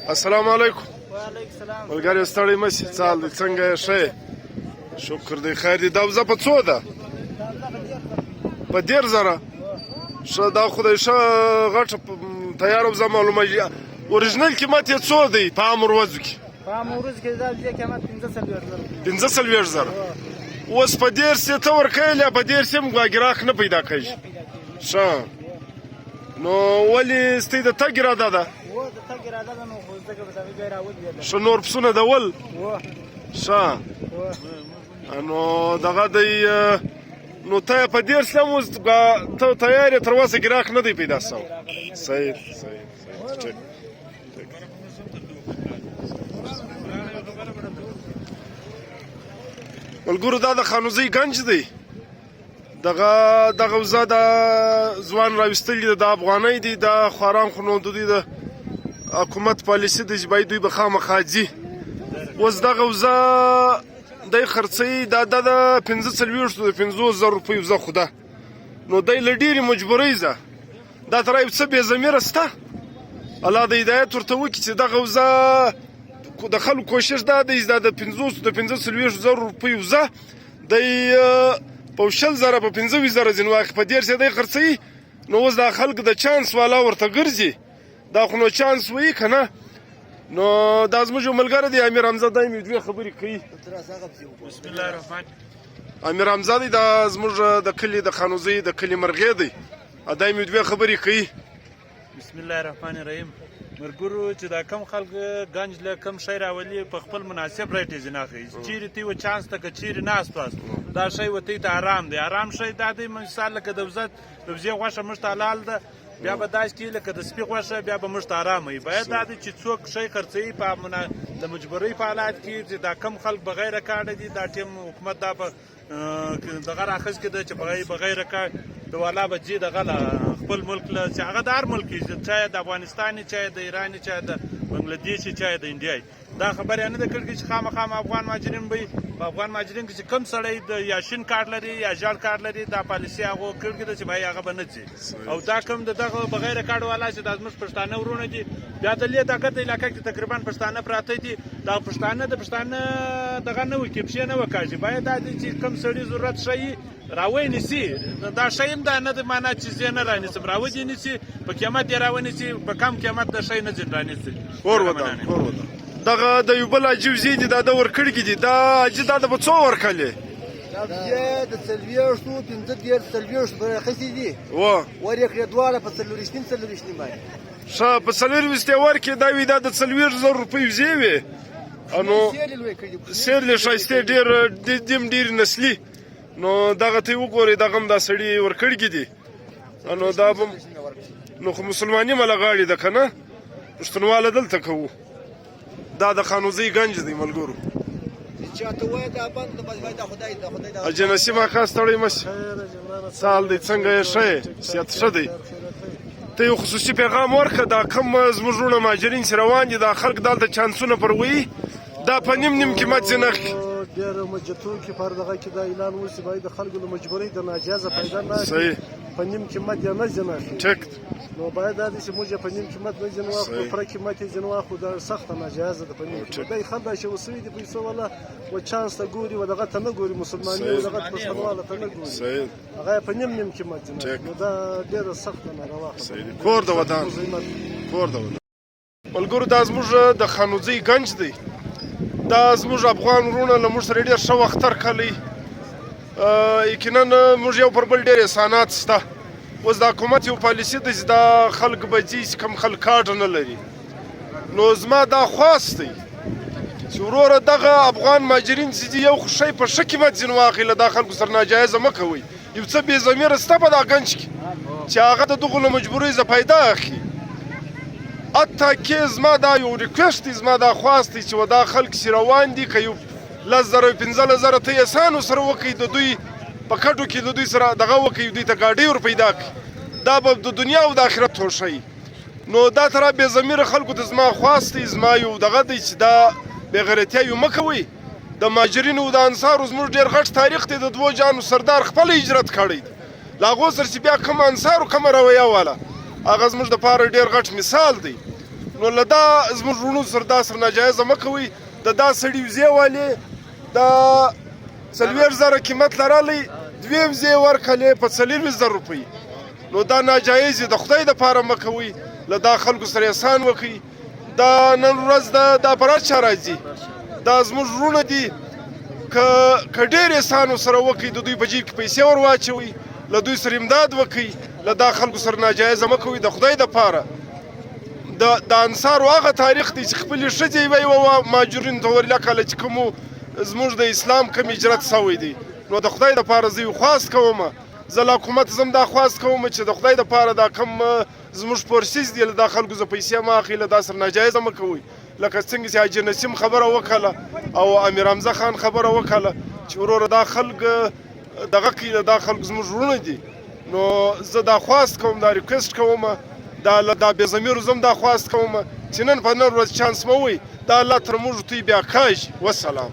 السلام علیکم. وعلیکم السلام. ملګری ستړی مه شې، څه حال دی، څنګه یې، ښه یې؟ شکر دی، خیر دی. دا وزه په څو ده؟ په 10,000. ښه، دا خو دی ښه غټه تیاره وزه معلومه. اوریجنل قیمت یې څو دی په عام ورځو کې؟ په عام ورځو کې دا وزې قیمت 45,000. 45,000. اوس په 10 یې ته ورکویل یا په 10 یې هم ګراک نه پیدا کېږي؟ ښه، نو ولې ستۍ د تګ اراده ده؟ د تګ اراده ده، نو خو ځکه به دغه بیا راولېږله. ښه، نور پسونه د ول؟ ښه، نو دغه دی، نو ته په 10 هم اوس ته تیار یې، تر اوسه ګراک نه دی پیدا سوی. صحیح صحیح صحیح، ټیک. ملګرو، دا د خانوزۍ ګنج دی. دغه وزه د ځوان راویستلي ده، د افغانۍ دي. دا خواران خو نو د دوی د حکومت پالیسي ده چې باید دوی به خامخا ځي. اوس دغه وزه دی خرڅوي، دا د 45,000 روپۍ وزه خو ده. نو دی له ډېرې مجبورۍ ځه، دا ترا یو څه بې ضمیره شته. الله د هدایت ورته وکړي چې دغه وزه د خلکو کوشش دا دی چې دا د 45,000 روپۍ وزه دی په 20,000 په 25,000 ځینې واخلي، په 10 دی خرڅوي. نو اوس دا خلک د چانس والا ورته ګرځي. دا خو نو چانس وایي که نه؟ نو دا زموږ یو ملګری دی امیر حمزه، دا مې دوې خبرې کوي. بسم الله الرحمن. امیر حمزه دی، دا زموږ د کلي د خانوزۍ د کلي مرغې دی. دا مې دوې خبرې کوي. بسم الله الرحمن الرحیم. مرګرو چې دا کم خلک ګنج له کم شی راولي، په خپل مناسب ریټ یې ځینه اخلي. چیرې ته و چانس ته که چیرې ناست واست، دا شی ورته ته آرام دی. آرام شی دا دی، مثال لکه د وزې غوښه موږ ته حلال ده، بیا به داسې کېږي لکه د سپي غوښه، بیا به موږ ته ارامه وي. باید دا دی چې څوک شی خرڅوي د مجبورۍ په حالات کې، چې دا کم خلک بغیر کارډه دي. دا ټیم حکومت دا په دغه راخیست کې ده چې بغیر کار د والا به ځي دغه خپل ملک له، چې هغه د هر ملک چاهے د افغانستان، چاهے د ایران، چاهے د بنګلادیش، چاهے د انډیا. دا خبره نه ده کړې چې خامخا افغان مهاجرین به په افغان مهاجرین کې چې کم سړی د یا شین کارت لري یا ژړ کارت لري، دا پالیسي هغه کړې ده چې بھائی هغه به نه ځي. او دا کم دغه بغیر کارت والا چې د زموږ پښتانه ورونه دي، بیا د لې دغه علاقې کې تقریبا پښتانه پراته دي. دا پښتانه دغه نه وي، کې پښې نه وکاږي. باید دا چې کم سړی ضرورت شي راونیسي. دا شی هم دا نه د معنا چې زه نه رانیسم، راودې نیسي، په قیمت یې راونیسي، په کم قیمت د شی نه ځین رانیسي. دغه د یو بل عجیب زی دي، دا د ورکړي دي. دا عجیب دا د په څو ورکړلې؟ دا د 40 پورې اخیستې دي. ور یې کړې دواړه په 40 باندې. ښه، په 40 ورکړې. دا وي دا د 40,000 روپۍ وزې وې. نو سیرلې ښایستې ډېر نسلي. نو دغه ته وګورئ، دغه هم دا سړي ورکړي دي. نو دا به نو خو مسلماني مله غاړې ده که نه؟ پښتونواله دلته کوو. دا د خانوزۍ ګنج دی ملګرو. حاجي نسیم اکا ستړی مه شې، څه حال دی، څنګه یې، ښه یې، صحت ښه دی؟ ته یو خصوصي پیغام ورکړه. دا کم زموږ وروڼه مهاجرین چې روان دي، دا خلک دلته چانسونه پر وهي، دا په نیم قیمت ځینې اخلي. ډېر مجتو کې پر دغه کې دا اعلان وشي، باید د خلکو له مجبورۍ د ناجایزه پیدا نه صحیح په نیم قیمت یې نه ځینې اخلي. ټیک. نو باید دا دی چې موږ یې په نیم قیمت نه ځینې واخلو، پوره قیمت یې ځینې واخلو. دا سخته ناجایزه ده په نیم قیمت. دی خلک شوي سوي دي پیسو والا، و چانس ته ګوري، و دغه ته نه ګوري، مسلماني و دغه پښتونواله ته نه ګوري، هغه یې په نیم قیمت ځینې. نو دا ډېره سخته ناروا خبره. کور د وطن، کور د وطن. ملګرو، دا زموږ د خانوزۍ ګنج دی. دا زموږ افغان وروڼه له موږ سره ډېر ښه وخت تېر کړی. یقینا موږ یو پر بل ډېر احسانات شته. اوس د حکومت یو پالیسي ده چې دا خلک به ځي چې کوم خلک کارډ نه لري. نو زما دا خواست دی چې وروره دغه افغان مهاجرین چې دي، یو شی په ښه قیمت ځینې واخلي، له دا خلکو سره ناجایزه مه کوئ. یو څه بې ضمیره شته په دا ګنج کې چې هغه د دغو له مجبورۍ څخه پیدا اخلي. حتی کې زما دا یو ریکویسټ دی، زما دا خواست دی چې دا خلک چې روان دي، که یو 10,000 15,000 ته احسان ورسره وکړئ، د دوی په کډو کې د دوی سره دغه وکړئ، دوی ته ګاډۍ ور پیدا کړي. دا به د دنیا او د آخرت توښیي. نو دا ترا بې ضمیره خلکو ته زما خواست دی، زما یو دغه دی چې دا بې غیرتیا یو مه کوئ. د مهاجرینو د انصارو زموږ ډېر غټ تاریخ دی. د دوو جانو سردار خپله هجرت کړی دی. له هغو سره چې بیا کوم انصارو کومه رویه واله، هغه زموږ دپاره ډېر غټ مثال دی. نو له دا زموږ وروڼو سره دا سره ناجایزه مه کوئ د دا سړي وزې والې دا 40,000 قیمت لرلی 2 وزې ورکړلې په 40,000 روپۍ نو دا ناجایز د خدای دپاره مه کوئ له دا خلکو سره احسان وکړئ دا نن ورځ دا برات چا راځي دا زموږ وروڼه دي که ډېر احسان ورسره وکړئ د دوی په جیب کې پیسې ور واچوئ له دوی سره امداد وکړئ له دا خلکو سره ناجایزه مه کوئ د خدای دپاره د انصارو هغه تاریخ دی چې خپلې ښځې یې وه مهاجرینو ته ورله کله چې کومو زموږ د اسلام کم هجرت سوی دی نو د خدای دپاره زه یو خواست کومه زه له حکومت زم دا خواست کوم چې د خدای دپاره دا کم زموږ فورسز دي له دا خلکو زه پیسې مه اخلئ له دا سره ناجایزه مه کوئ لکه څنګه چې حاجي نسیم خبره وکړله او امیر حمزه خان خبره وکړله چې وروره دا خلک دغه کوي دا خلک زموږ وروڼه دي نو زه دا خواست کوم دا ریکویسټ کوم دا بې ضمیرو زم دا خواست کوم چې نن په نن ورځ چانس مه وی دا الله تر موږ توی بیا کاږي والسلام